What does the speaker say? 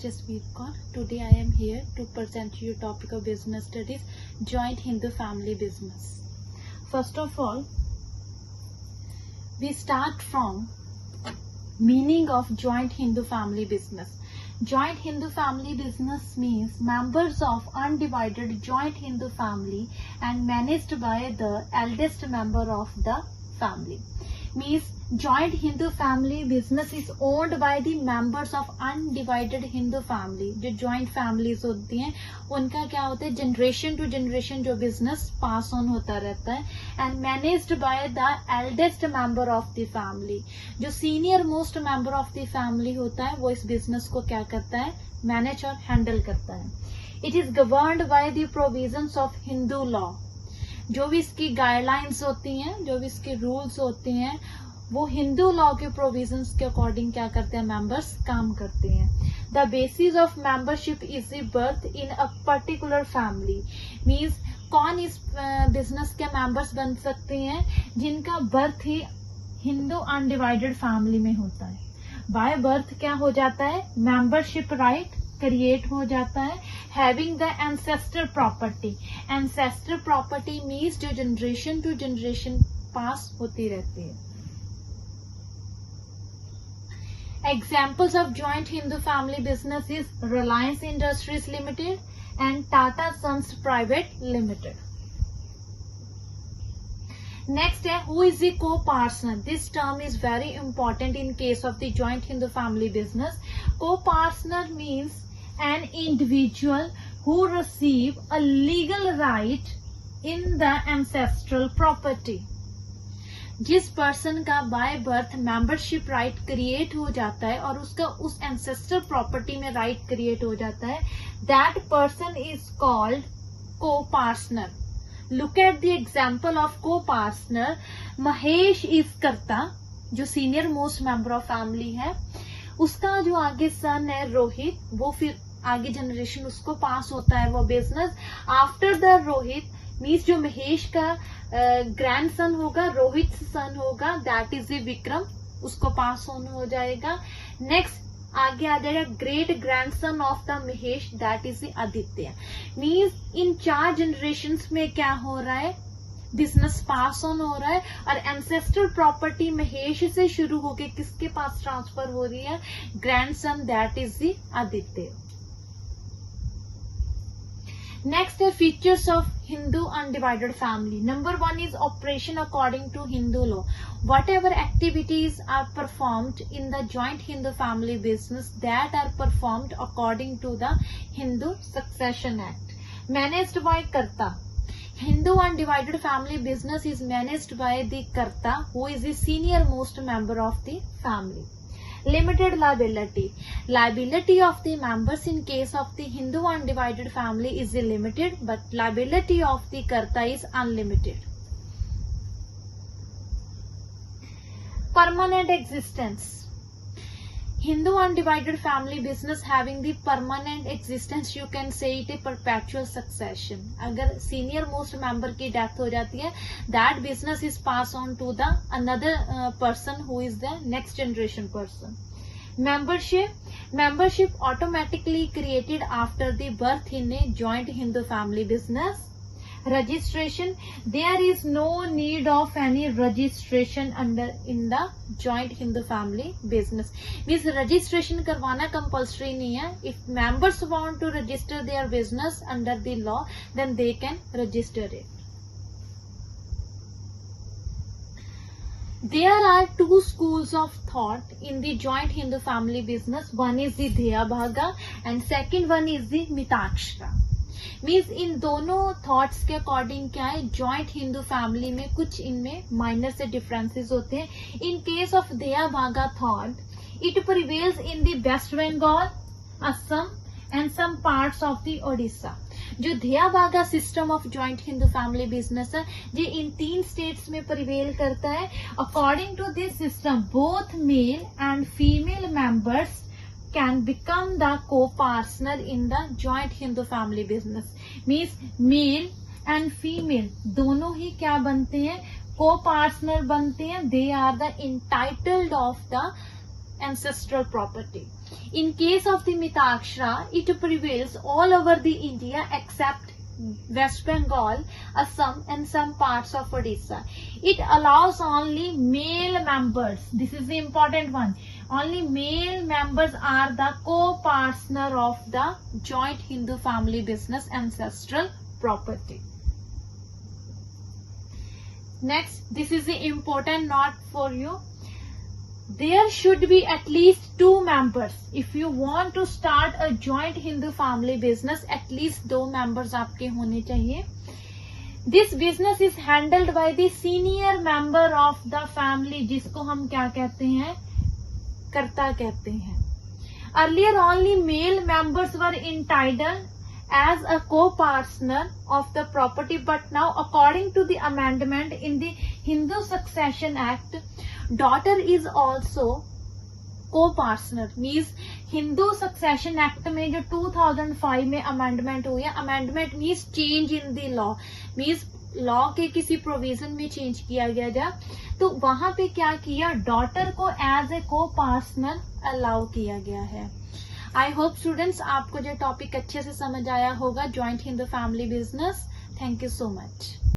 Jasmeet Kaur. Today I am here to present you topic of business studies, joint Hindu family business. First of all, we start from meaning of joint Hindu family business. Joint Hindu family business means members of undivided joint Hindu family and managed by the eldest member of the family. Means joint Hindu family business is owned by the members of undivided Hindu family. जो joint families होती हैं उनका क्या होता है, generation to generation जो business pass on होता रहता है, and managed by the eldest member of the family. जो senior most member of the family होता है वो इस बिजनेस को क्या करता है, मैनेज और हैंडल करता है. It is governed by the provisions of Hindu law. जो भी इसकी गाइडलाइंस होती हैं, जो भी इसके रूल्स होते हैं, वो हिंदू लॉ के प्रोविजंस के अकॉर्डिंग क्या करते हैं, मेंबर्स काम करते हैं. The basis of membership is the birth in a particular family. Means कौन इस बिजनेस के मेंबर्स बन सकते हैं, जिनका बर्थ ही हिंदू अनडिवाइडेड फैमिली में होता है. बाय बर्थ क्या हो जाता है, मेंबरशिप राइट क्रिएट हो जाता है. Having the ancestor property. Ancestor property means जो जनरेशन टू जनरेशन पास होती रहती है. Examples of joint Hindu family business is Reliance Industries Limited and Tata Sons Private Limited. Next है, who is the co-partner? This term is very important in case of the joint Hindu family business. Co-partner means an individual who receive a legal right in the ancestral property. जिस person का by birth membership right create हो जाता है और उसका उस ancestor property में right create हो जाता है, that person is called co-partner. Look at the example of co-partner. Mahesh is karta, जो senior most member of family है, उसका जो आगे सन है रोहित, वो फिर आगे जनरेशन उसको पास होता है वो business. After the Rohit means जो महेश का ग्रैंड सन होगा, रोहित सन होगा, दैट इज द विक्रम, उसको पास ऑन हो जाएगा. नेक्स्ट आगे आ जाएगा great grand son of the Mahesh, that is the Aditya. Means in 4 generation में क्या हो रहा है, बिजनेस पास ऑन हो रहा है. और एंसेस्टर प्रॉपर्टी महेश से शुरू होके किसके पास ट्रांसफर हो रही है, grand son, that is the Aditya. Next are features of Hindu undivided family. Number 1 is operation according to Hindu law. Whatever activities are performed in the joint Hindu family business, that are performed according to the Hindu Succession Act. Managed by Karta. Hindu undivided family business is managed by the Karta, who is the senior most member of the family. Limited liability. Liability of the members in case of the Hindu undivided family is limited, but liability of the Karta is unlimited. Permanent existence. Hindu undivided family business having the permanent existence, you can say it a perpetual succession. अगर senior most member की death हो जाती है, that business is passed on to the another person who is the next generation person. Membership automatically created after the birth in a joint Hindu family business. Registration, there is no need of any registration in the joint Hindu family business. Means registration करवाना compulsory नहीं है. If members want to register their business under the law, then they can register it. There are 2 schools of thought in the joint Hindu family business. One is the Dheya Bhaga and second one is the Mitakshara. Means in दोनों thoughts के according क्या है, joint Hindu family में कुछ इनमें minor से differences होते हैं. In case of Dayabhaga thought, it prevails in the West Bengal, Assam and some parts of the Odisha. जो Dayabhaga system of joint Hindu family business है, ये इन 3 स्टेट्स में प्रिवेल करता है. According to this system, both male and female members can become the co-partner in the joint Hindu family business. Means male and female दोनों ही क्या बनते हैं, co-partner बनते हैं. They are the entitled of the ancestral property. In case of the Mitakshara, it prevails all over the India except West Bengal, Assam and some parts of Odisha. It allows only male members. This is the important one. Only male members are the co-partner of the joint Hindu family business ancestral property. Next, this is the important note for you. There should be at least 2 members. If you want to start a joint Hindu family business, at least 2 members आपके होने चाहिए. This business is handled by the senior member of the family, जिसको हम क्या कहते हैं, कर्ता कहते हैं. Earlier only male members were entitled as a co-partner of the property, but now according to the amendment in the Hindu Succession Act, daughter is also co-partner. Means Hindu Succession Act में जो 2005 में amendment हुई है, amendment means change in the law, means law के किसी provision में change किया गया था, तो वहां पे क्या किया, डॉटर को एज ए को पार्टनर अलाउ किया गया है. आई होप स्टूडेंट्स आपको जो टॉपिक अच्छे से समझ आया होगा, joint Hindu family business. Thank you so much.